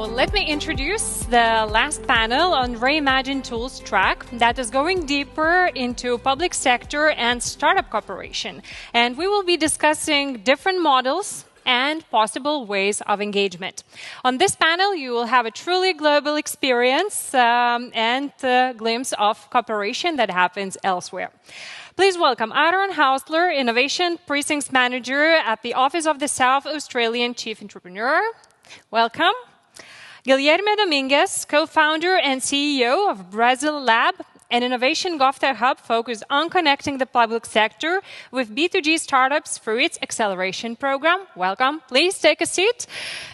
Let me introduce the last panel on Reimagine Tools track that is going deeper into public sector and startup cooperation. And we will be discussing different models and possible ways of engagement. On this panel, you will have a truly global experience and a glimpse of cooperation that happens elsewhere. Please welcome Aron Hausler, Innovation Precincts Manager at the Office of the South Australian Chief Entrepreneur. Welcome. Guilherme Dominguez, co-founder and CEO of BrazilLAB, an innovation GovTech hub focused on connecting the public sector with B2G startups through its acceleration program. Welcome. Please take a seat.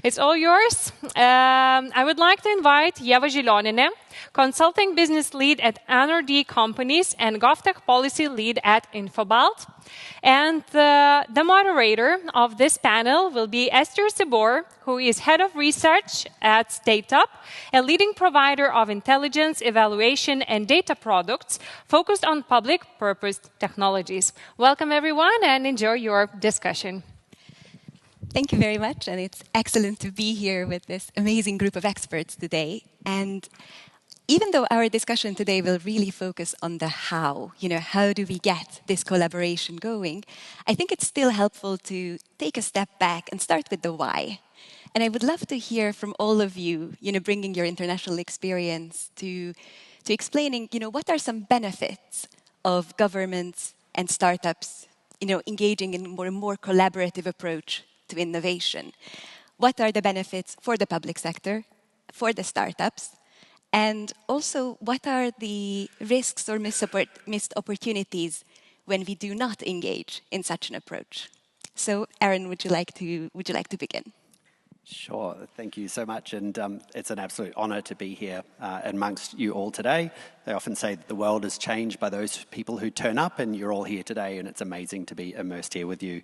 It's all yours. I would like to invite Ieva Zilioniene, consulting business lead at NRD Companies and GovTech policy lead at Infobalt. And the moderator of this panel will be Eszter Czibor, who is head of research at StateUp, a leading provider of intelligence, evaluation, and data products focused on public purpose technologies. Welcome, everyone, and enjoy your discussion. Thank you very much, and it's excellent to be here with this amazing group of experts today. And even though our discussion today will really focus on the how do we get this collaboration going, I think it's still helpful to take a step back and start with the why. And I would love to hear from all of you, bringing your international experience to explaining, what are some benefits of governments and startups, engaging in a more collaborative approach to innovation. What are the benefits for the public sector, for the startups? And also, what are the risks or missed opportunities when we do not engage in such an approach? So, Aron, would you like to begin? Sure. Thank you so much. And it's an absolute honor to be here amongst you all today. They often say that the world is changed by those people who turn up, and you're all here today, and it's amazing to be immersed here with you.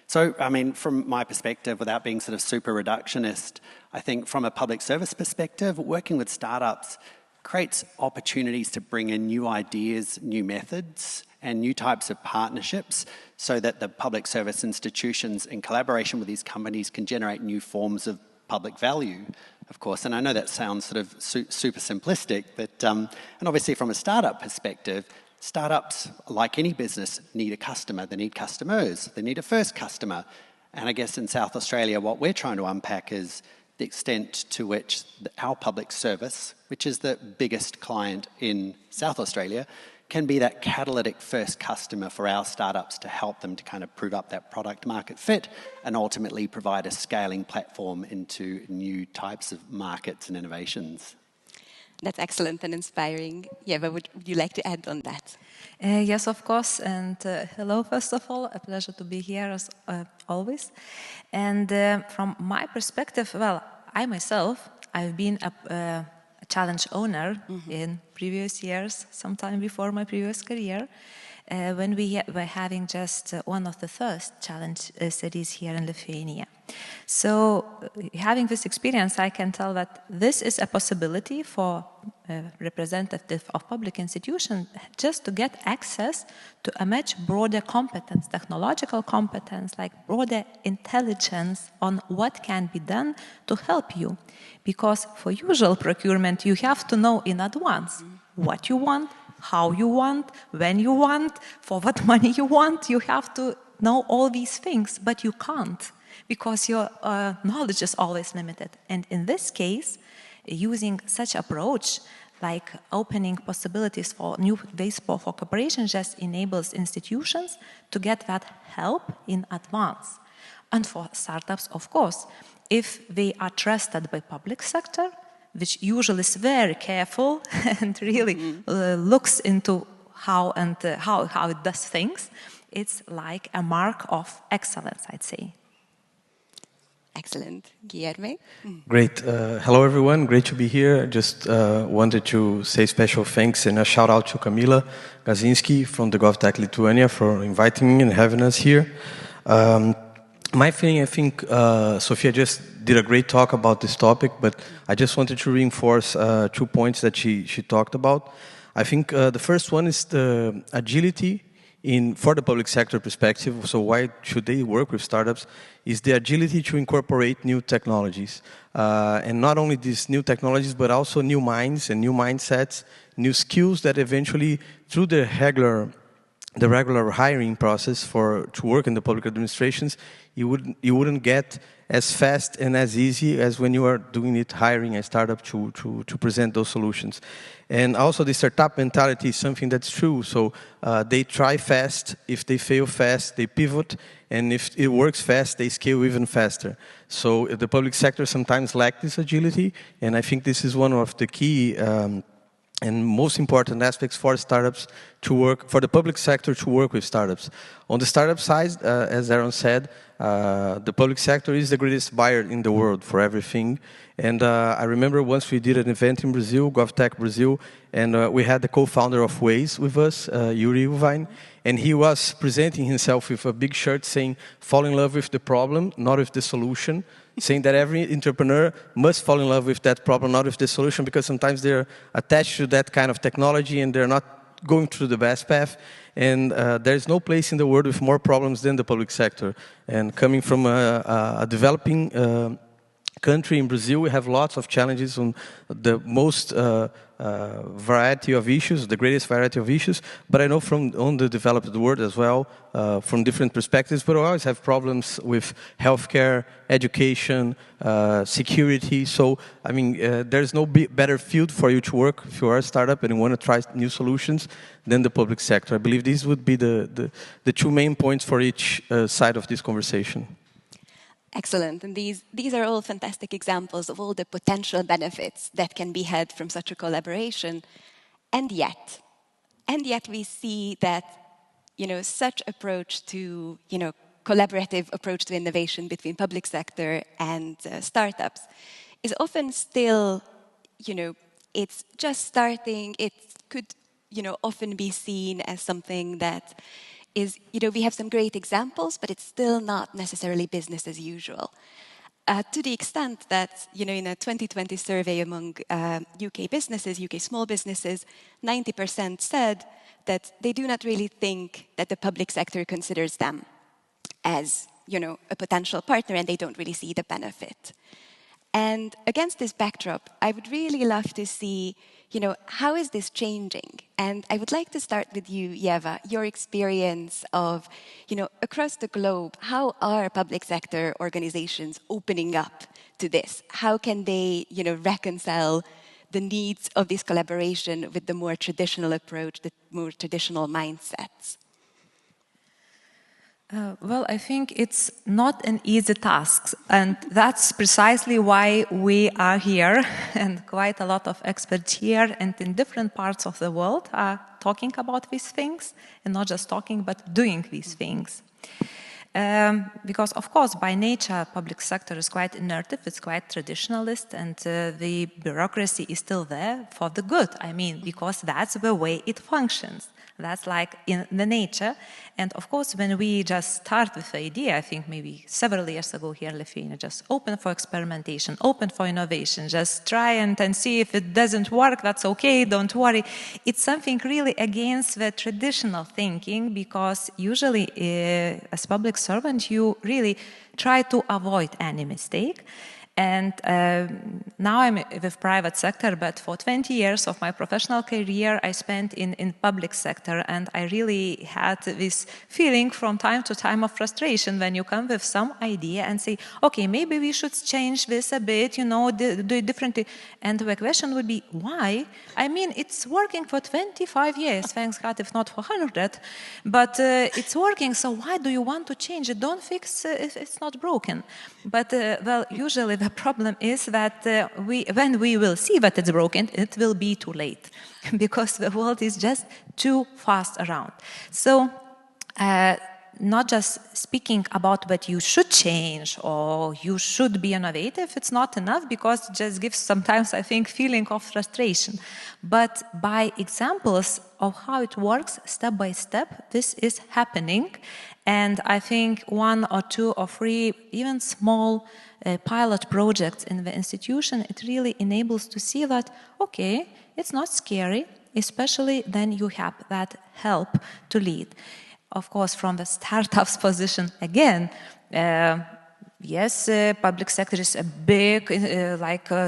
So, from my perspective, without being sort of super reductionist, I think from a public service perspective, working with startups creates opportunities to bring in new ideas, new methods, and new types of partnerships so that the public service institutions, in collaboration with these companies, can generate new forms of public value, of course. And I know that sounds sort of super simplistic, but and obviously from a startup perspective, startups, like any business, need a customer. They need customers. They need a first customer. And I guess in South Australia, what we're trying to unpack is the extent to which our public service, which is the biggest client in South Australia, can be that catalytic first customer for our startups to help them to kind of prove up that product market fit and ultimately provide a scaling platform into new types of markets and innovations. That's excellent and inspiring. Ieva, would you like to add on that? Yes, of course. And hello, first of all. A pleasure to be here as always. And from my perspective, well, I've been a challenge owner in previous years, sometime before my previous career, when we were having just one of the first challenge cities here in Lithuania. So having this experience, I can tell that this is a possibility for a representative of public institutions just to get access to a much broader competence, technological competence, like broader intelligence on what can be done to help you. Because for usual procurement, you have to know in advance what you want, how you want, when you want, for what money you want. You have to know all these things, but you can't because your knowledge is always limited. And in this case, using such approach, like opening possibilities for new ways for cooperation, just enables institutions to get that help in advance. And for startups, of course, if they are trusted by public sector, which usually is very careful and really looks into how it does things, it's like a mark of excellence, I'd say. Excellent. Guilherme? Great. Hello, everyone. Great to be here. Just wanted to say special thanks and a shout out to Kamila Gazinski from the GovTech Lituânia for inviting me and having us here. My feeling, I think Sofia just did a great talk about this topic, but I just wanted to reinforce 2 points that she talked about. I think the first one is the agility for the public sector perspective, so why should they work with startups, is the agility to incorporate new technologies. And not only these new technologies, but also new minds and new mindsets, new skills that eventually, through the regular hiring process to work in the public administrations, you wouldn't get as fast and as easy as when you are doing it, hiring a startup to present those solutions. And also the startup mentality is something that's true. So they try fast. If they fail fast, they pivot. And if it works fast, they scale even faster. So the public sector sometimes lacks this agility. And I think this is one of the key and most important aspects for startups to work, for the public sector to work with startups. On the startup side, as Aron said, the public sector is the greatest buyer in the world for everything. And I remember once we did an event in Brazil, GovTech Brazil, and we had the co-founder of Quais with us, Yuri Uvine, and he was presenting himself with a big shirt saying, fall in love with the problem, not with the solution, saying that every entrepreneur must fall in love with that problem, not with the solution, because sometimes they're attached to that kind of technology and they're not going through the best path. And there's no place in the world with more problems than the public sector. And coming from a developing country in Brazil, we have lots of challenges on the most variety of issues, the greatest variety of issues. But I know on the developed world as well, from different perspectives, but we always have problems with healthcare, education, security. So, I mean, there's no better field for you to work if you are a startup and you want to try new solutions than the public sector. I believe these would be the two main points for each side of this conversation. Excellent. And these are all fantastic examples of all the potential benefits that can be had from such a collaboration. And yet we see that, such approach to, collaborative approach to innovation between public sector and startups is often still, it's just starting. It could, often be seen as something that is, we have some great examples, but it's still not necessarily business as usual. To the extent that, in a 2020 survey among UK businesses, UK small businesses, 90% said that they do not really think that the public sector considers them as, a potential partner, and they don't really see the benefit. And against this backdrop, I would really love to see, how is this changing? And I would like to start with you, Ieva, your experience of, across the globe, how are public sector organizations opening up to this? How can they, reconcile the needs of this collaboration with the more traditional approach, the more traditional mindsets? Well, I think it's not an easy task, and that's precisely why we are here, and quite a lot of experts here and in different parts of the world are talking about these things, and not just talking, but doing these things. Because, of course, by nature, public sector is quite inertive, it's quite traditionalist, and the bureaucracy is still there for the good. I mean, because that's the way it functions. That's like in the nature. And of course, when we just start with the idea, I think maybe several years ago here in Lithuania, just open for experimentation, open for innovation, just try and see if it doesn't work, that's okay, don't worry. It's something really against the traditional thinking, because usually as public servant, you really try to avoid any mistake. And now I'm with private sector, but for 20 years of my professional career, I spent in public sector, and I really had this feeling from time to time of frustration when you come with some idea and say, okay, maybe we should change this a bit, do it differently. And the question would be, why? I mean, it's working for 25 years, thanks God, if not for 100, but it's working, so why do you want to change it? Don't fix if it's not broken. But, well, usually the problem is that when we will see that it's broken, it will be too late, because the world is just too fast around. So, not just speaking about what you should change or you should be innovative, it's not enough, because it just gives sometimes, I think, feeling of frustration. But by examples of how it works step by step, this is happening. And I think 1 or 2 or 3, even small pilot projects in the institution, it really enables to see that, okay, it's not scary, especially then you have that help to lead. Of course, from the startup's position, again, yes, public sector is a big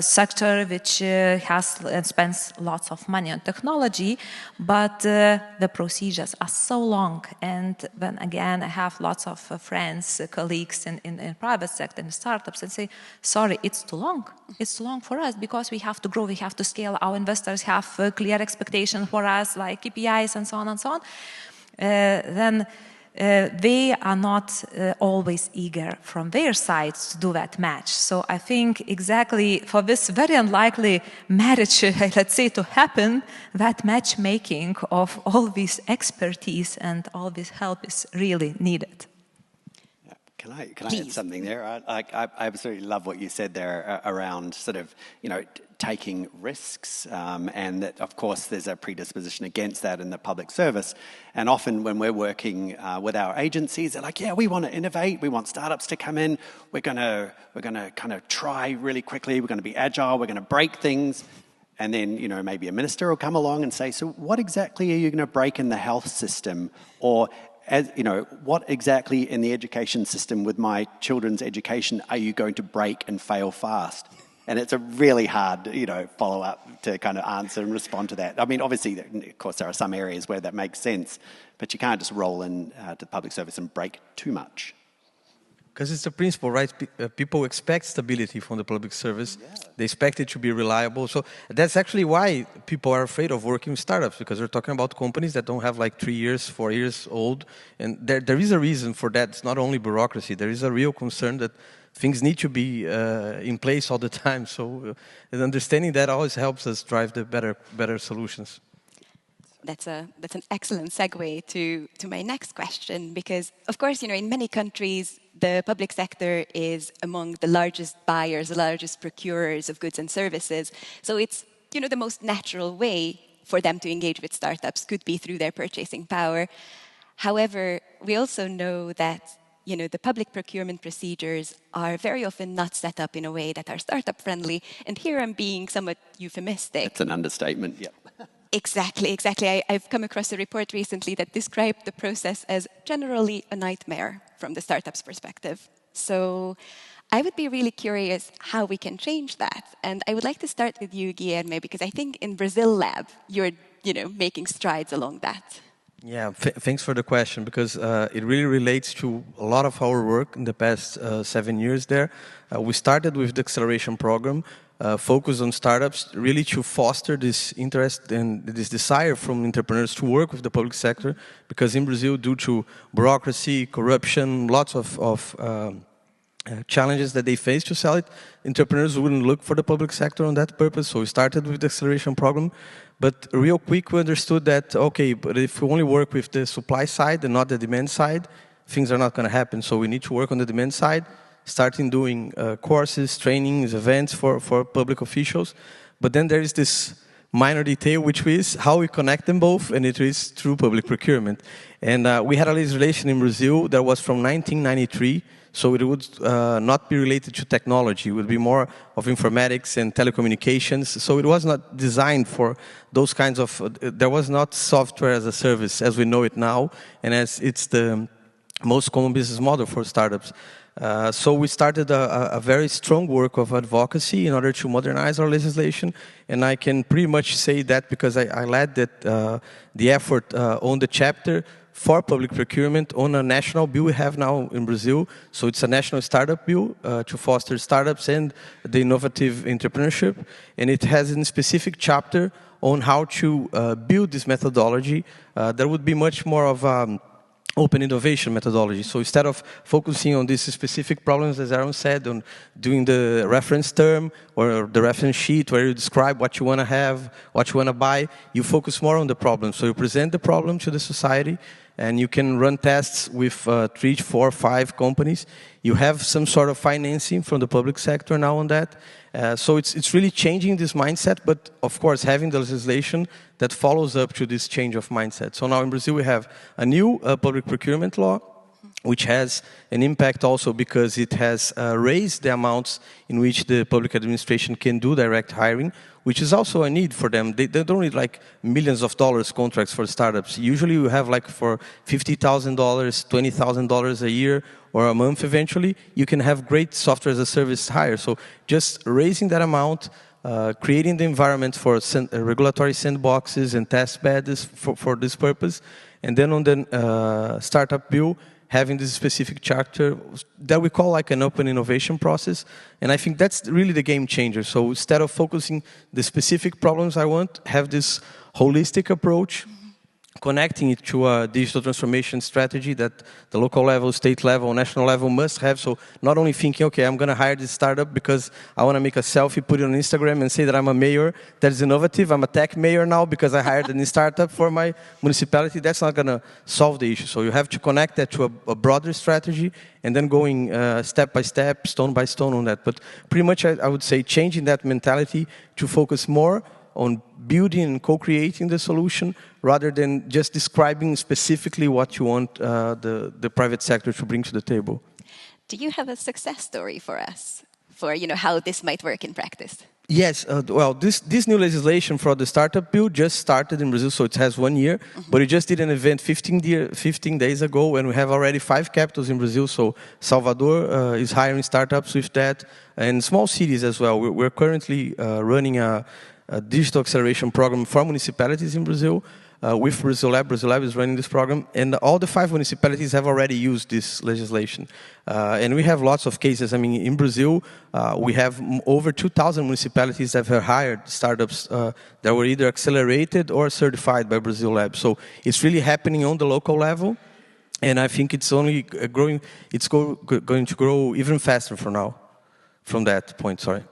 sector which has and spends lots of money on technology, but the procedures are so long. And then again, I have lots of friends, colleagues in private sector and startups, and say, sorry, it's too long. It's too long for us because we have to grow, we have to scale. Our investors have clear expectations for us, like KPIs and so on and so on. Then they are not always eager from their sides to do that match. So I think exactly for this very unlikely marriage, let's say, to happen, that matchmaking of all this expertise and all this help is really needed. Can I add something there? I absolutely love what you said there around sort of, taking risks, and that, of course, there's a predisposition against that in the public service. And often when we're working with our agencies, they're like, yeah, we want to innovate, we want startups to come in, we're going to kind of try really quickly, we're going to be agile, we're going to break things. And then, maybe a minister will come along and say, so what exactly are you going to break in the health system? Or what exactly in the education system with my children's education are you going to break and fail fast? And it's a really hard, follow-up to kind of answer and respond to that. I mean, obviously, of course, there are some areas where that makes sense, but you can't just roll in to public service and break too much. Because it's the principle, right? People expect stability from the public service. Yeah. They expect it to be reliable. So that's actually why people are afraid of working with startups, because we're talking about companies that don't have like 3 years, 4 years old. And there is a reason for that. It's not only bureaucracy. There is a real concern that things need to be in place all the time. So understanding that always helps us drive the better solutions. That's an excellent segue to my next question, because, of course, in many countries, the public sector is among the largest buyers, the largest procurers of goods and services. So it's, the most natural way for them to engage with startups could be through their purchasing power. However, we also know that, the public procurement procedures are very often not set up in a way that are startup-friendly. And here I'm being somewhat euphemistic. It's an understatement, yeah. Exactly. I've come across a report recently that described the process as generally a nightmare from the startup's perspective. So I would be really curious how we can change that. And I would like to start with you, Guilherme, because I think in BrazilLAB, you're, making strides along that. Yeah, thanks for the question, because it really relates to a lot of our work in the past 7 years there. We started with the acceleration program, focused on startups, really to foster this interest and this desire from entrepreneurs to work with the public sector, because in Brazil, due to bureaucracy, corruption, lots of challenges that they face to sell it, entrepreneurs wouldn't look for the public sector on that purpose. So we started with the acceleration program. But real quick, we understood that, okay, but if we only work with the supply side and not the demand side, things are not going to happen. So we need to work on the demand side, starting doing courses, trainings, events for public officials. But then there is this minor detail, which is how we connect them both, and it is through public procurement. And we had a legislation in Brazil that was from 1993, so it would not be related to technology. It would be more of informatics and telecommunications. So it was not designed for those kinds of, there was not software as a service as we know it now, and as it's the most common business model for startups. So we started a very strong work of advocacy in order to modernize our legislation, and I can pretty much say that because I led that, the effort on the chapter for public procurement on a national bill we have now in Brazil. So it's a national startup bill to foster startups and the innovative entrepreneurship, and it has a specific chapter on how to build this methodology. There would be much more of open innovation methodology. So instead of focusing on these specific problems, as Aron said, on doing the reference term or the reference sheet where you describe what you want to have, what you want to buy, you focus more on the problem. So you present the problem to the society, and you can run tests with 3, 4, 5 companies. You have some sort of financing from the public sector now on that. So it's really changing this mindset, but of course having the legislation that follows up to this change of mindset. So now in Brazil we have a new public procurement law which has an impact also because it has raised the amounts in which the public administration can do direct hiring, which is also a need for them. They don't need like millions of dollars contracts for startups. Usually you have like for $50,000, $20,000 a year or a month eventually, you can have great software as a service hire. So just raising that amount, creating the environment for regulatory sandboxes and test beds for this purpose, and then on the startup bill, having this specific charter that we call like an open innovation process. And I think that's really the game changer. So instead of focusing the specific problems I want, have this holistic approach, connecting it to a digital transformation strategy that the local level, state level, national level must have. So not only thinking, okay, I'm going to hire this startup because I want to make a selfie, put it on Instagram and say that I'm a mayor that is innovative. I'm a tech mayor now because I hired a new startup for my municipality. That's not going to solve the issue. So you have to connect that to a broader strategy and then going step by step, stone by stone on that. But pretty much I would say changing that mentality to focus more on building and co-creating the solution rather than just describing specifically what you want the private sector to bring to the table. Do you have a success story for us for how this might work in practice? Yes, well, this new legislation for the startup bill just started in Brazil, so it has 1 year, but we just did an event 15 days ago, and we have already 5 capitals in Brazil, so Salvador is hiring startups with that, and small cities as well. We're currently running a digital acceleration program for municipalities in Brazil with BrazilLAB. BrazilLAB is running this program, and all the 5 municipalities have already used this legislation. And we have lots of cases. I mean, in Brazil, we have over 2,000 municipalities that have hired startups that were either accelerated or certified by BrazilLAB. So it's really happening on the local level, and I think it's only growing. It's going to grow even faster from now, from that point, sorry.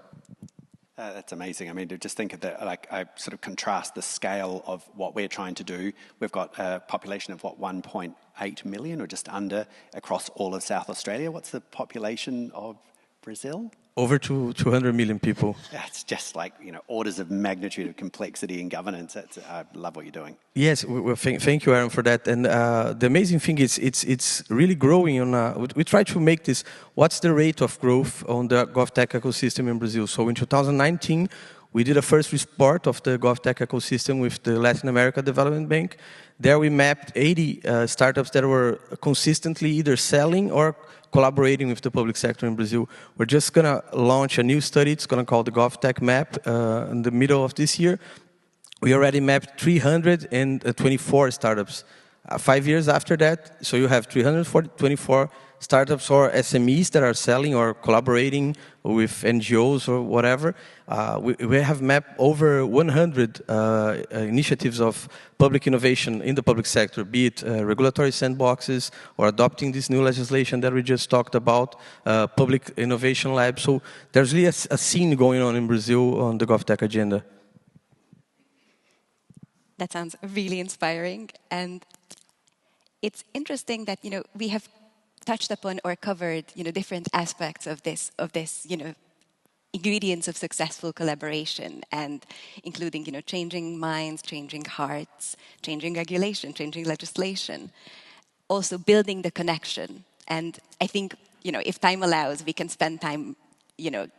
That's amazing. I mean, to just think of that, like I sort of contrast the scale of what we're trying to do. We've got a population of 1.8 million or just under across all of South Australia. What's the population of Brazil? Over 200 million people. Yeah, it's just like, orders of magnitude of complexity in governance. I love what you're doing. Yes, thank you, Aaron, for that. And the amazing thing is it's really growing. We try to make this, what's the rate of growth on the GovTech ecosystem in Brazil? So in 2019, we did a first report of the GovTech ecosystem with the Latin America Development Bank. There we mapped 80 startups that were consistently either selling or collaborating with the public sector in Brazil. We're just going to launch a new study. It's going to call the GovTech Map in the middle of this year. We already mapped 324 startups. 5 years after that, so you have 324 startups or SMEs that are selling or collaborating with NGOs or whatever. We have mapped over 100 initiatives of public innovation in the public sector, be it regulatory sandboxes or adopting this new legislation that we just talked about, public innovation labs. So there's really a scene going on in Brazil on the GovTech agenda. That sounds really inspiring, and it's interesting that we have touched upon or covered different aspects of this ingredients of successful collaboration, and including changing minds, changing hearts, changing regulation, changing legislation, also building the connection. And I think if time allows, we can spend time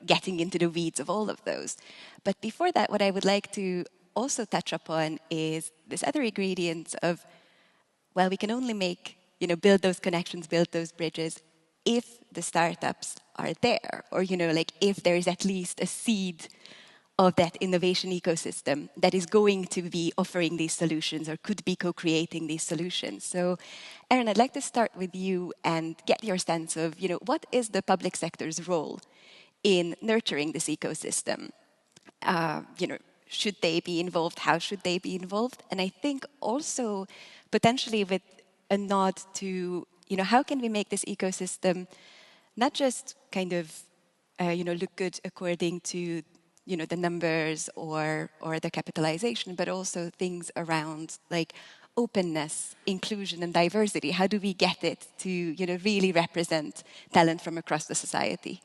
getting into the weeds of all of those. But before that, what I would like to also touch upon is this other ingredient of, well, we can only make, build those connections, build those bridges if the startups are there, or, if there is at least a seed of that innovation ecosystem that is going to be offering these solutions or could be co-creating these solutions. So, Aron, I'd like to start with you and get your sense of, what is the public sector's role in nurturing this ecosystem? Should they be involved? How should they be involved? And I think also potentially with a nod to, how can we make this ecosystem not just kind of, look good according to, the numbers or the capitalization, but also things around like openness, inclusion, and diversity. How do we get it to, really represent talent from across the society?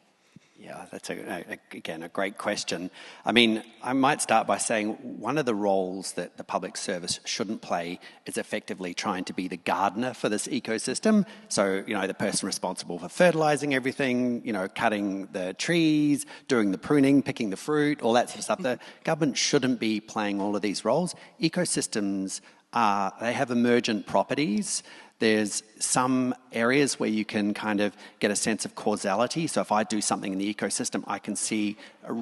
Yeah, that's, again, a great question. I mean, I might start by saying one of the roles that the public service shouldn't play is effectively trying to be the gardener for this ecosystem. So, you know, the person responsible for fertilizing everything, you know, cutting the trees, doing the pruning, picking the fruit, all that sort of stuff. The government shouldn't be playing all of these roles. Ecosystems they have emergent properties. There's some areas where you can kind of get a sense of causality. So if I do something in the ecosystem, I can see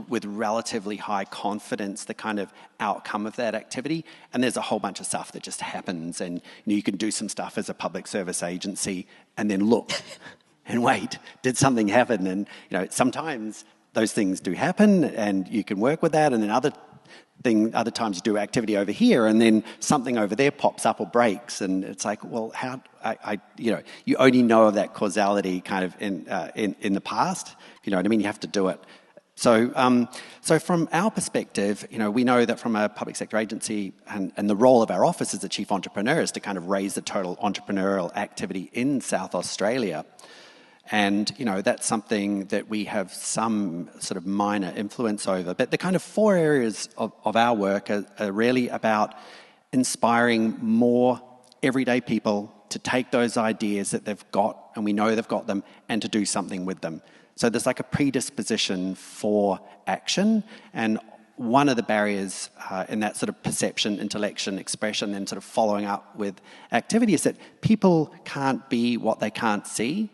with relatively high confidence the kind of outcome of that activity. And there's a whole bunch of stuff that just happens. And you can do some stuff as a public service agency and then look and wait, did something happen? And sometimes those things do happen and you can work with that. And then other times you do activity over here and then something over there pops up or breaks, and it's like, well, how you only know of that causality kind of in the past. You know what I mean? You have to do it. So from our perspective, we know that from a public sector agency and the role of our office as the chief entrepreneur is to kind of raise the total entrepreneurial activity in South Australia. And, that's something that we have some sort of minor influence over. But the kind of 4 areas of our work are really about inspiring more everyday people to take those ideas that they've got, and we know they've got them, and to do something with them. So there's like a predisposition for action. And one of the barriers in that sort of perception, intellection, expression, and sort of following up with activity is that people can't be what they can't see.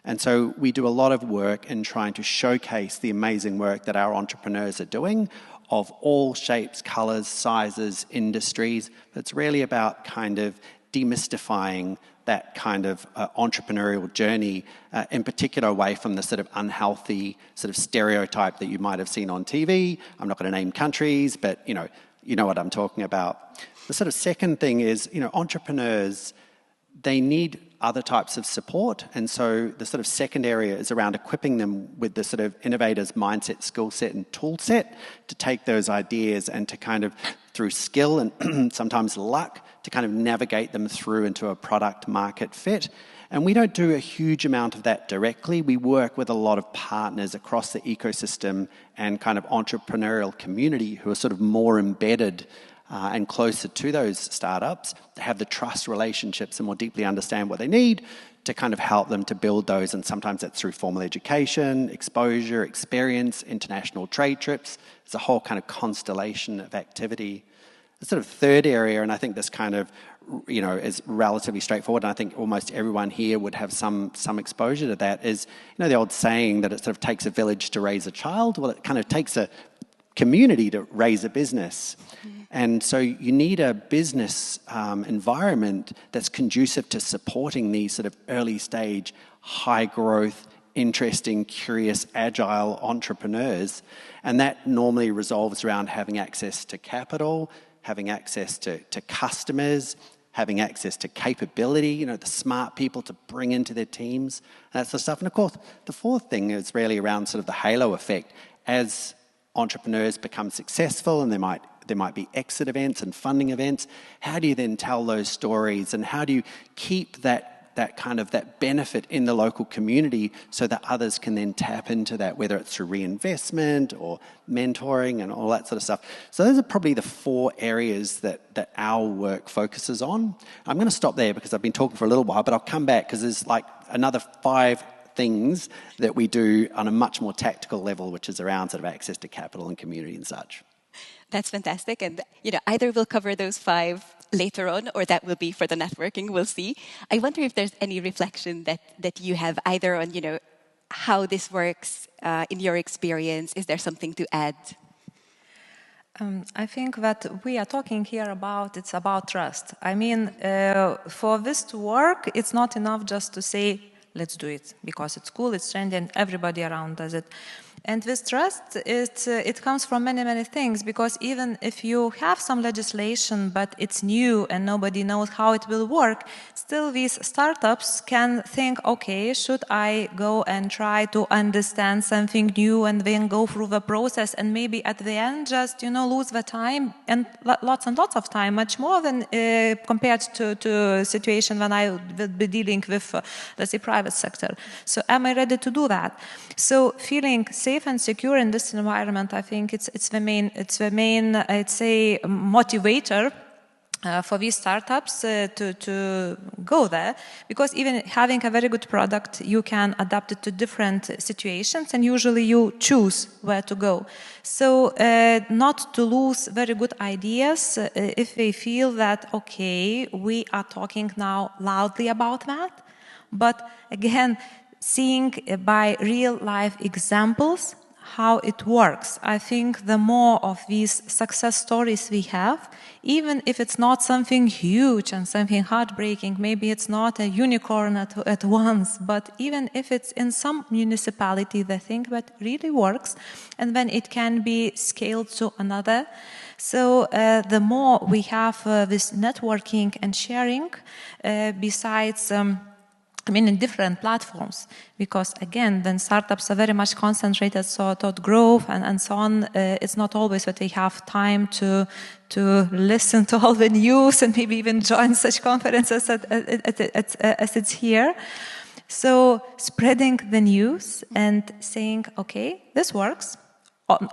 And so we do a lot of work in trying to showcase the amazing work that our entrepreneurs are doing of all shapes, colours, sizes, industries. It's really about kind of demystifying that kind of entrepreneurial journey, in particular away from the sort of unhealthy sort of stereotype that you might have seen on TV. I'm not going to name countries, but you know what I'm talking about. The sort of second thing is, entrepreneurs, they need other types of support. And so the sort of second area is around equipping them with the sort of innovators' mindset, skill set and tool set to take those ideas and to kind of, through skill and sometimes luck, to kind of navigate them through into a product market fit. And we don't do a huge amount of that directly. We work with a lot of partners across the ecosystem and kind of entrepreneurial community who are sort of more embedded and closer to those startups, to have the trust relationships and more deeply understand what they need to kind of help them to build those. And sometimes that's through formal education, exposure, experience, international trade trips. It's a whole kind of constellation of activity. The sort of third area, and I think this kind of is relatively straightforward, and I think almost everyone here would have some exposure to that, is the old saying that it sort of takes a village to raise a child. Well, it kind of takes a community to raise a business. And so you need a business environment that's conducive to supporting these sort of early stage, high growth, interesting, curious, agile entrepreneurs. And that normally revolves around having access to capital, having access to customers, having access to capability, the smart people to bring into their teams, that sort of stuff. And of course, the fourth thing is really around sort of the halo effect. As entrepreneurs become successful and there might be exit events and funding events, how do you then tell those stories and how do you keep that benefit in the local community so that others can then tap into that, whether it's through reinvestment or mentoring and all that sort of stuff. So those are probably the 4 areas that our work focuses on. I'm going to stop there because I've been talking for a little while, but I'll come back because there's like another 5 things that we do on a much more tactical level, which is around sort of access to capital and community and such. That's fantastic. And, either we'll cover those 5 later on, or that will be for the networking, we'll see. I wonder if there's any reflection that you have either on, how this works in your experience. Is there something to add? I think that we are talking here it's about trust. I mean, for this to work, it's not enough just to say, let's do it, because it's cool, it's trendy, and everybody around does it. And this trust, it comes from many, many things, because even if you have some legislation, but it's new and nobody knows how it will work, still these startups can think, okay, should I go and try to understand something new and then go through the process and maybe at the end just, lose the time and lots and lots of time, much more than compared to a situation when I will be dealing with, let's say, private sector. So am I ready to do that? So feeling safe safe and secure in this environment, I think it's the main I'd say motivator for these startups to go there, because even having a very good product, you can adapt it to different situations, and usually you choose where to go. So not to lose very good ideas if they feel that, okay, we are talking now loudly about that, but again, seeing by real life examples how it works. I think the more of these success stories we have, even if it's not something huge and something heartbreaking, maybe it's not a unicorn at once, but even if it's in some municipality, the thing that really works, and then it can be scaled to another. So the more we have this networking and sharing, besides in different platforms, because again, then startups are very much concentrated toward growth and so on. It's not always that they have time to listen to all the news and maybe even join such conferences as it's here. So spreading the news and saying, okay, this works.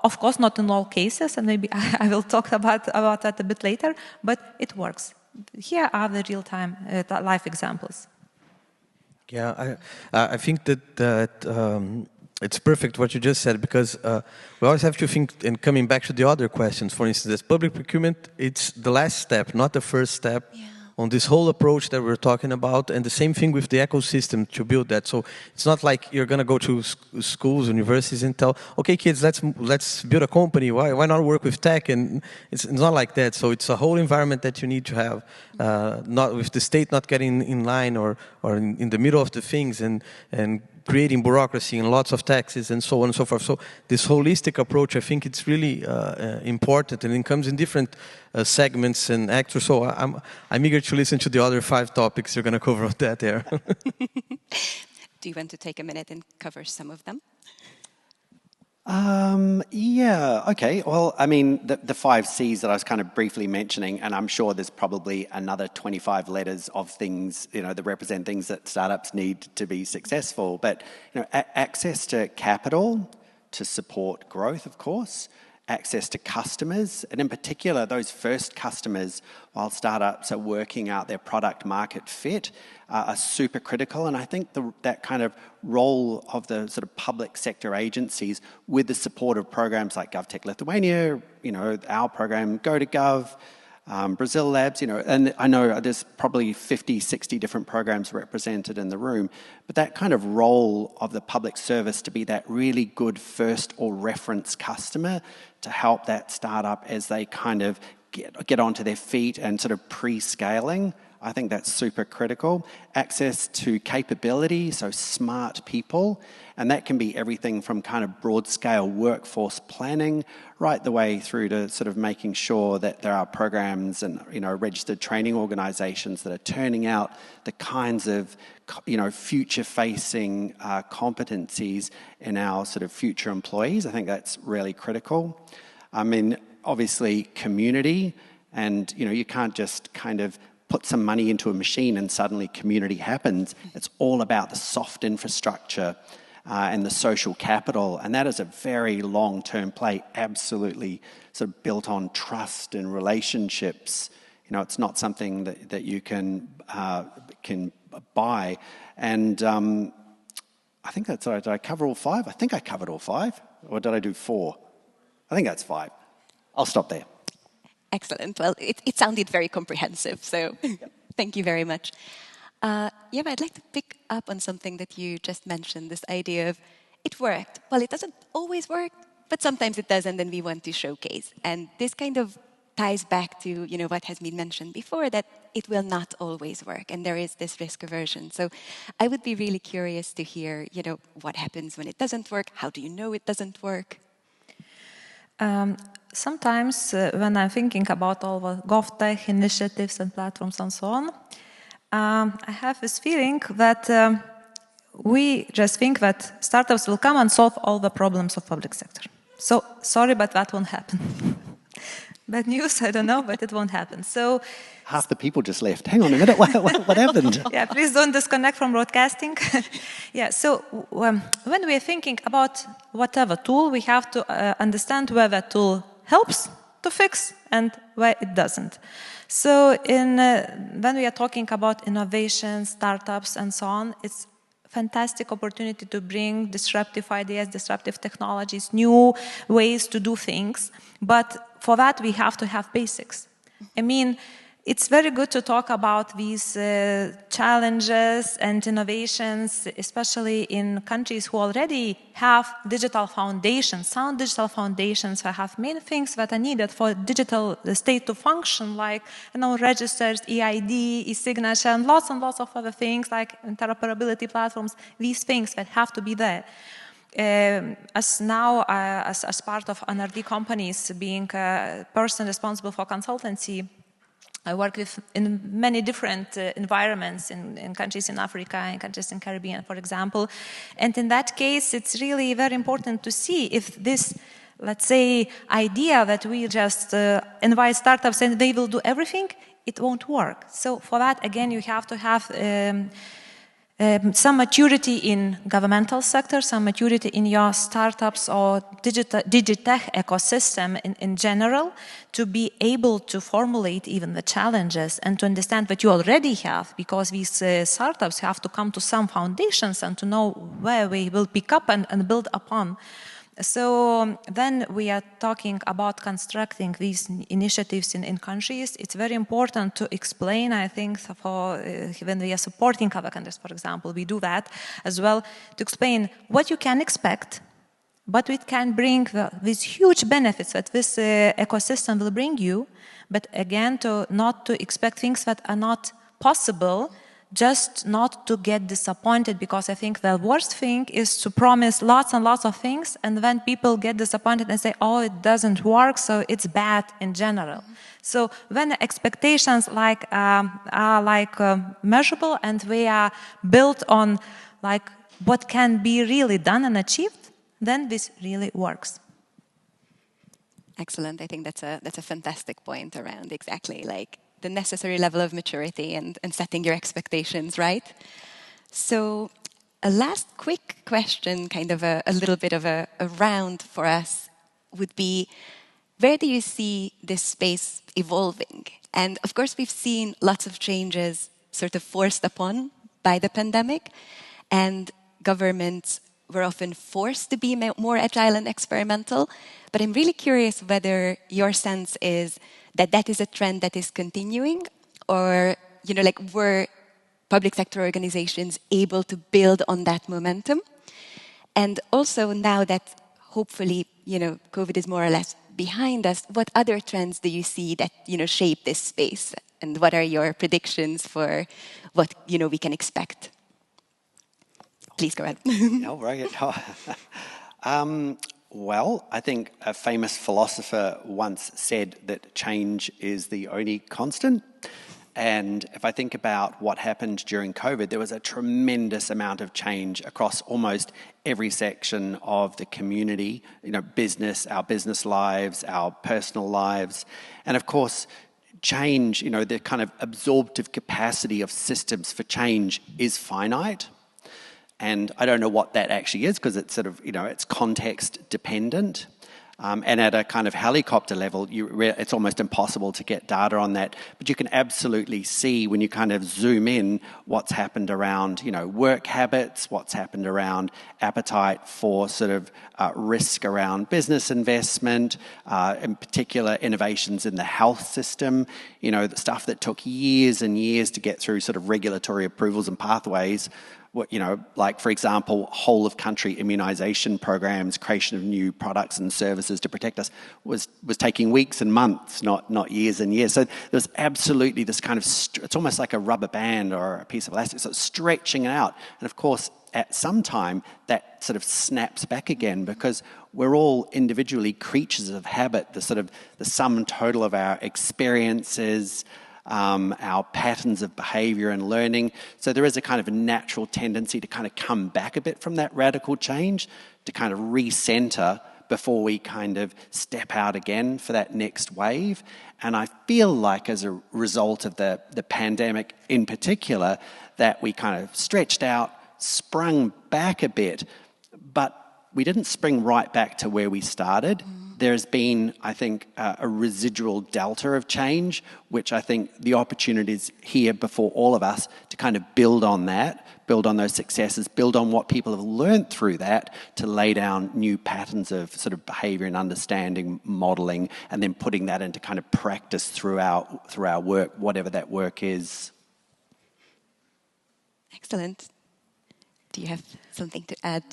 Of course, not in all cases, and maybe I will talk about that a bit later, but it works. Here are the real-time life examples. Yeah, I think that it's perfect what you just said, because we always have to think, and coming back to the other questions, for instance, public procurement, it's the last step, not the first step on this whole approach that we're talking about, and the same thing with the ecosystem to build that. So it's not like you're going to go to schools, universities, and tell, okay, kids, let's build a company. Why not work with tech? And it's not like that. So it's a whole environment that you need to have, not with the state not getting in line or in the middle of the things and creating bureaucracy and lots of taxes and so on and so forth. So this holistic approach, I think it's really important, and it comes in different segments and actors. So I'm eager to listen to the other 5 topics you're going to cover on that there. Do you want to take a minute and cover some of them? Yeah, okay. Well, I mean, the 5 C's that I was kind of briefly mentioning, and I'm sure there's probably another 25 letters of things, that represent things that startups need to be successful. But, access to capital to support growth, of course, access to customers, and in particular, those first customers, while startups are working out their product market fit, are super critical. And I think that kind of role of the sort of public sector agencies with the support of programs like GovTech Lithuania, our program, GoToGov, BrazilLAB, and I know there's probably 50, 60 different programs represented in the room, but that kind of role of the public service to be that really good first or reference customer to help that startup as they kind of get onto their feet and sort of pre-scaling, I think that's super critical. Access to capability, so smart people, and that can be everything from kind of broad-scale workforce planning right the way through to sort of making sure that there are programs and registered training organisations that are turning out the kinds of future-facing competencies in our sort of future employees. I think that's really critical. I mean, obviously, community, and you can't just kind of put some money into a machine and suddenly community happens. It's all about the soft infrastructure and the social capital, and that is a very long-term play, absolutely sort of built on trust and relationships. It's not something that you can buy. And I think that's all right. Did I cover all 5? I think I covered all 5. Or did I do 4? I think that's 5. I'll stop there. Excellent. Well, it sounded very comprehensive, so thank you very much. Ieva, I'd like to pick up on something that you just mentioned, this idea of it worked. Well, it doesn't always work, but sometimes it does, and then we want to showcase. And this kind of ties back to what has been mentioned before, that it will not always work, and there is this risk aversion. So I would be really curious to hear, what happens when it doesn't work. How do you know it doesn't work? Sometimes when I'm thinking about all the GovTech initiatives and platforms and so on, I have this feeling that we just think that startups will come and solve all the problems of public sector. So sorry, but that won't happen. Bad news, I don't know, but it won't happen. So half the people just left. Hang on a minute, what happened? Yeah, please don't disconnect from broadcasting. Yeah, so when we're thinking about whatever tool, we have to understand where that tool helps to fix and where it doesn't. So when we are talking about innovation, startups, and so on, it's fantastic opportunity to bring disruptive ideas, disruptive technologies, new ways to do things. But for that, we have to have basics. I mean, it's very good to talk about these challenges and innovations, especially in countries who already have digital foundations, sound digital foundations, that have many things that are needed for digital state to function, like registers, EID, e-signature, and lots of other things like interoperability platforms. These things that have to be there. As part of NRD companies, being a person responsible for consultancy, I work in many different environments in countries in Africa, in countries in Caribbean, for example. And in that case, it's really very important to see if this, let's say, idea that we just invite startups and they will do everything, it won't work. So for that, again, you have to have some maturity in governmental sector, some maturity in your startups or digitech ecosystem in general, to be able to formulate even the challenges and to understand what you already have, because these startups have to come to some foundations and to know where we will pick up and build upon. So then we are talking about constructing these initiatives in countries. It's very important to explain, I think, for when we are supporting other countries, for example, we do that as well, to explain what you can expect, but it can bring these huge benefits that this ecosystem will bring you, but again, not to expect things that are not possible, just not to get disappointed, because I think the worst thing is to promise lots and lots of things, and then people get disappointed and say, oh, it doesn't work, so it's bad in general. So when the expectations are measurable and they are built on what can be really done and achieved, then this really works. Excellent. I think that's a fantastic point around exactly the necessary level of maturity and setting your expectations right. So a last quick question, kind of a little bit of a round for us, would be, where do you see this space evolving? And of course, we've seen lots of changes sort of forced upon by the pandemic, and governments were often forced to be more agile and experimental. But I'm really curious whether your sense is that is a trend that is continuing, or, were public sector organizations able to build on that momentum? And also now that hopefully, COVID is more or less behind us, what other trends do you see that, shape this space? And what are your predictions for what, we can expect? Please go ahead. All right. Well, I think a famous philosopher once said that change is the only constant. And if I think about what happened during COVID, there was a tremendous amount of change across almost every section of the community, business, our business lives, our personal lives. And of course, change, the kind of absorptive capacity of systems for change is finite. And I don't know what that actually is, because it's sort of, it's context dependent. And at a kind of helicopter level, it's almost impossible to get data on that. But you can absolutely see when you kind of zoom in what's happened around, work habits, what's happened around appetite for sort of risk around business investment, in particular innovations in the health system, the stuff that took years and years to get through sort of regulatory approvals and pathways. Like, for example, whole of country immunization programs, creation of new products and services to protect us was taking weeks and months, not years and years. So there was absolutely this kind of, it's almost like a rubber band or a piece of elastic, so it's stretching it out. And of course, at some time, that sort of snaps back again, because we're all individually creatures of habit, the sum total of our experiences, our patterns of behavior and learning. So there is a kind of a natural tendency to kind of come back a bit from that radical change, to kind of recenter before we kind of step out again for that next wave. And I feel like as a result of the pandemic in particular, that we kind of stretched out, sprung back a bit, but we didn't spring right back to where we started. There's been, I think, a residual delta of change, which I think the opportunities here before all of us to kind of build on that, build on those successes, build on what people have learned through that to lay down new patterns of sort of behavior and understanding, modeling, and then putting that into kind of practice through our work, whatever that work is. Excellent. Do you have something to add?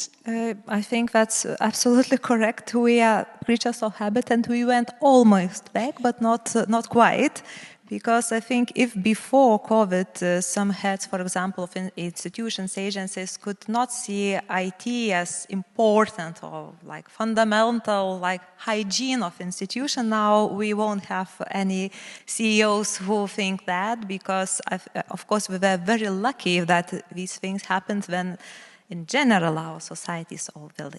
I think that's absolutely correct. We are creatures of habit, and we went almost back, but not quite. Because I think if before COVID, some heads, for example, of institutions, agencies could not see IT as important or like fundamental, like hygiene of institution, now we won't have any CEOs who think that, because of course we were very lucky that these things happened when in general our societies,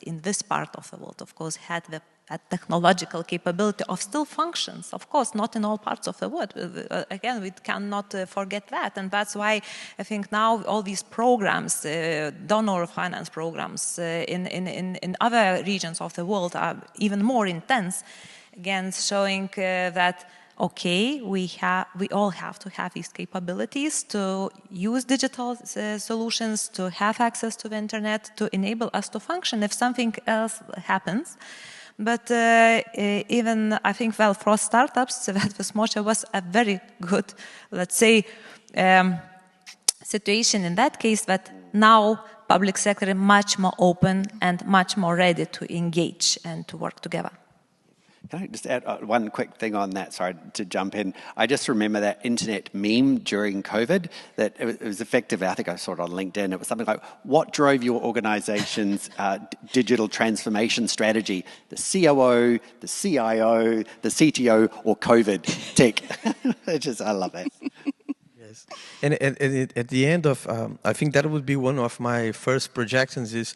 in this part of the world, of course, had the technological capability of still functions. Of course, not in all parts of the world. Again, we cannot forget that. And that's why I think now all these programs, donor finance programs in other regions of the world are even more intense. Again, showing that, okay, we all have to have these capabilities to use digital solutions, to have access to the internet, to enable us to function if something else happens. But even, I think, well, for startups, that was a very good, let's say, situation in that case, that now public sector is much more open and much more ready to engage and to work together. Can I just add one quick thing on that? Sorry to jump in. I just remember that internet meme during COVID, that it was effective. I think I saw it on LinkedIn. It was something like, what drove your organization's digital transformation strategy? The COO, the CIO, the CTO, or COVID tech? I love that. Yes. And at the end of, I think that would be one of my first projections is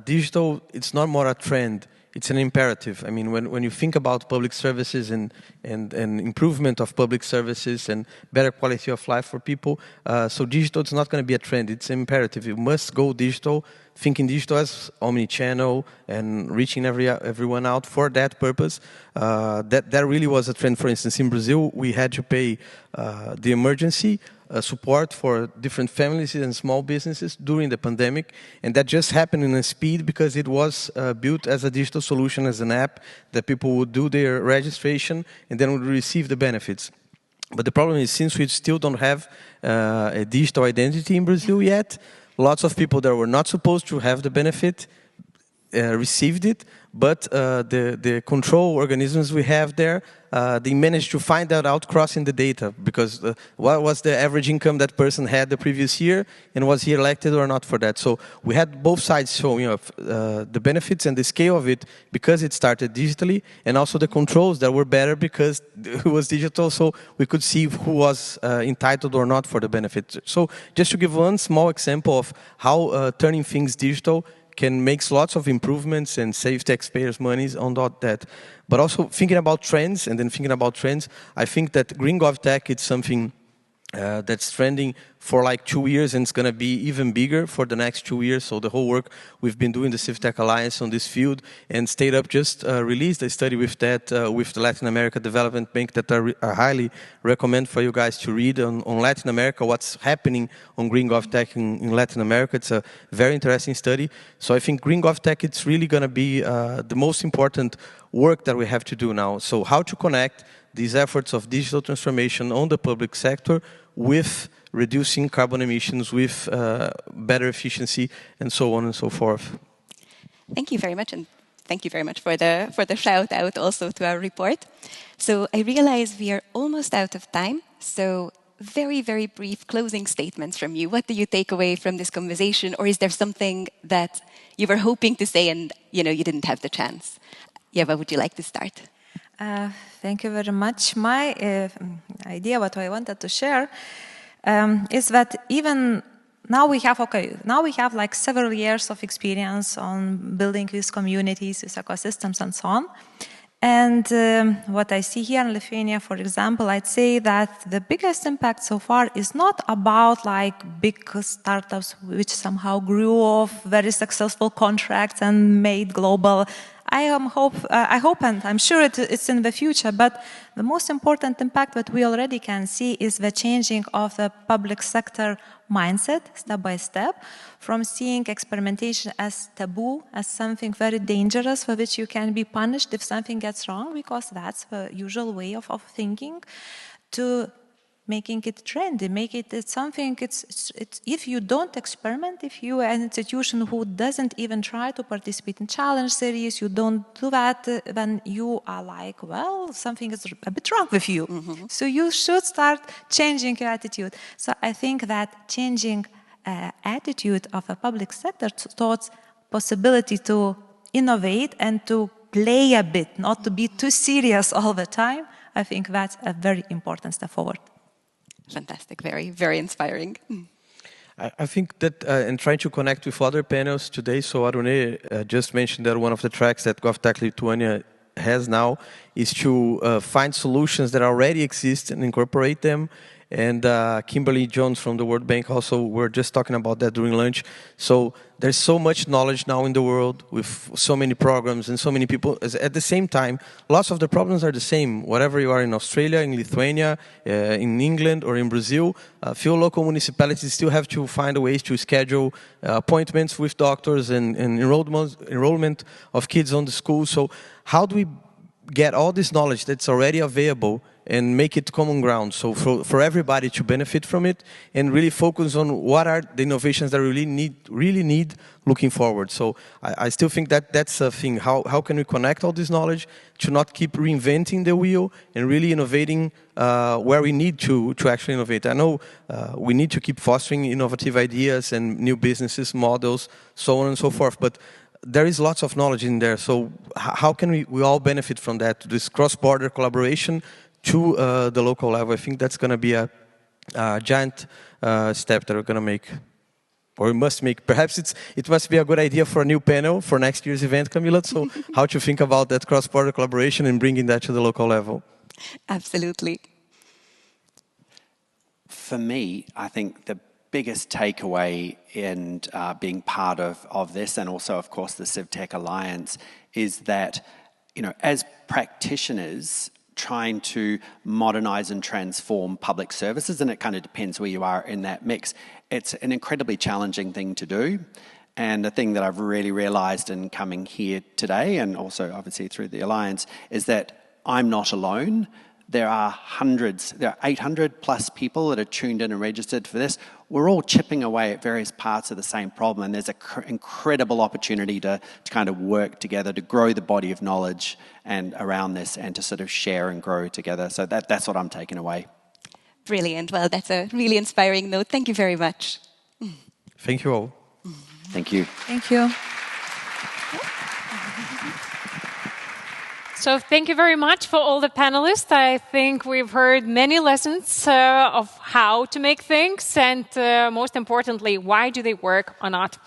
digital, it's not more a trend. It's an imperative. I mean, when you think about public services and improvement of public services and better quality of life for people, so digital is not going to be a trend. It's imperative. You must go digital, thinking digital as omni-channel and reaching everyone out for that purpose. That really was a trend. For instance, in Brazil, we had to pay the emergency support for different families and small businesses during the pandemic, and that just happened in a speed because it was built as a digital solution, as an app that people would do their registration and then would receive the benefits. But the problem is, since we still don't have a digital identity in Brazil yet, lots of people that were not supposed to have the benefit received it, but the control organisms we have there, they managed to find that out crossing the data, because what was the average income that person had the previous year, and was he elected or not for that. So we had both sides showing the benefits and the scale of it because it started digitally, and also the controls that were better because it was digital, so we could see who was entitled or not for the benefit. So just to give one small example of how turning things digital can make lots of improvements and save taxpayers' monies on that. But also thinking about trends, I think that Green GovTech is something that's trending for like 2 years, and it's going to be even bigger for the next 2 years. So the whole work we've been doing, the CivTech Alliance on this field, and State Up just released a study with that, with the Latin America Development Bank, that I highly recommend for you guys to read on Latin America, what's happening on Green GovTech in Latin America. It's a very interesting study. So I think Green GovTech, it's really going to be the most important work that we have to do now. So how to connect these efforts of digital transformation on the public sector with reducing carbon emissions, with better efficiency, and so on and so forth. Thank you very much, and thank you very much for the shout out also to our report. So I realize we are almost out of time. So very, very brief closing statements from you. What do you take away from this conversation, or is there something that you were hoping to say and you didn't have the chance? Ieva, would you like to start? Thank you very much. My idea, what I wanted to share, is that even now we have like several years of experience on building with communities, with ecosystems, and so on. And what I see here in Lithuania, for example, I'd say that the biggest impact so far is not about like big startups which somehow grew off very successful contracts and made global. I hope and I'm sure it's in the future, but the most important impact that we already can see is the changing of the public sector mindset, step by step, from seeing experimentation as taboo, as something very dangerous for which you can be punished if something gets wrong, because that's the usual way of thinking, to making it trendy, it's something, it's if you don't experiment, if you are an institution who doesn't even try to participate in challenge series, you don't do that, then you are like, well, something is a bit wrong with you. Mm-hmm. So you should start changing your attitude. So I think that changing attitude of a public sector towards possibility to innovate and to play a bit, not to be too serious all the time, I think that's a very important step forward. Fantastic, very, very inspiring. I think that in trying to connect with other panels today, so Aron just mentioned that one of the tracks that GovTech Lituânia has now is to find solutions that already exist and incorporate them. And Kimberly Jones from the World Bank also, were just talking about that during lunch. So there's so much knowledge now in the world with so many programs and so many people. At the same time, lots of the problems are the same. Whatever you are in Australia, in Lithuania, in England or in Brazil, few local municipalities still have to find ways to schedule appointments with doctors and enrollment of kids on the school. So how do we get all this knowledge that's already available and make it common ground, so for everybody to benefit from it, and really focus on what are the innovations that we really need looking forward. So I still think that that's a thing. How can we connect all this knowledge to not keep reinventing the wheel and really innovating where we need to actually innovate? I know we need to keep fostering innovative ideas and new businesses, models, so on and so forth, but there is lots of knowledge in there. So how can we all benefit from that, this cross-border collaboration to the local level? I think that's going to be a giant step that we're going to make, or we must make. Perhaps it must be a good idea for a new panel for next year's event, Camila. So how to think about that cross-border collaboration and bringing that to the local level? Absolutely. For me, I think the biggest takeaway in being part of this, and also, of course, the CivTech Alliance, is that, as practitioners trying to modernize and transform public services, and it kind of depends where you are in that mix, it's an incredibly challenging thing to do. And the thing that I've really realized in coming here today, and also obviously through the Alliance, is that I'm not alone. There are 800 plus people that are tuned in and registered for this. We're all chipping away at various parts of the same problem, and there's an incredible opportunity to kind of work together to grow the body of knowledge and around this, and to sort of share and grow together. So that's what I'm taking away. Brilliant. Well, that's a really inspiring note. Thank you very much. Thank you all. Thank you. Thank you. So thank you very much for all the panelists. I think we've heard many lessons of how to make things, and most importantly, why do they work or not.